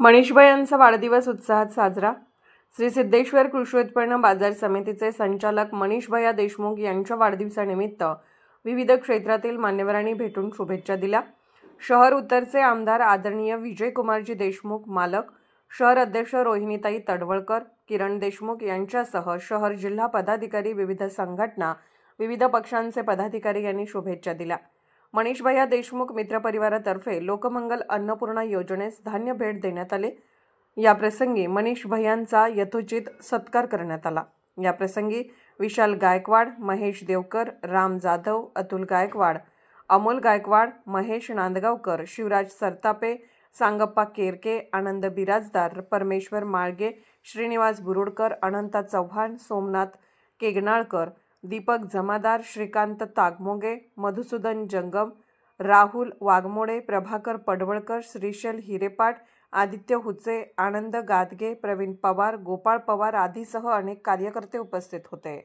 मनीषभाई यांचा वाढदिवस उत्साहात साजरा। श्री सिद्धेश्वर कृषी उत्पन्न बाजार समितीचे संचालक मनीषभाई देशमुख यांच्या वाढदिवसानिमित्त विविध क्षेत्रातील मान्यवरांनी भेटून शुभेच्छा दिल्या। शहर उत्तरचे आमदार आदरणीय विजयकुमारजी देशमुख, मालक शहर अध्यक्ष रोहिणीताई तडवळकर, किरण देशमुख यांच्यासह शहर जिल्हा पदाधिकारी, विविध संघटना, विविध पक्षांचे पदाधिकारी यांनी शुभेच्छा दिल्या। मनीषभाई देशमुख मित्र परिवारातर्फे लोकमंगल अन्नपूर्णा योजनेस धान्य भेट देण्यात आले। या प्रसंगी मनीषभाईंचा यथोचित सत्कार करण्यात आला। या प्रसंगी विशाल गायकवाड, महेश देवकर, राम जाधव, अतुल गायकवाड, अमोल गायकवाड, महेश नांदगावकर, शिवराज सरतापे, सांगप्पा केरके, आनंद बिराजदार, परमेश्वर माळगे, श्रीनिवास बुरुडकर, अनंता चव्हाण, सोमनाथ केगनाळकर, दीपक जमादार, श्रीकांत तागमोगे, मधुसूदन जंगम, राहुल वाघमोडे, प्रभाकर पडवळकर, श्रीशैल हिरेपाट, आदित्य हुचे, आनंद गादगे, प्रवीण पवार, गोपाळ पवार आदीसह अनेक कार्यकर्ते उपस्थित होते।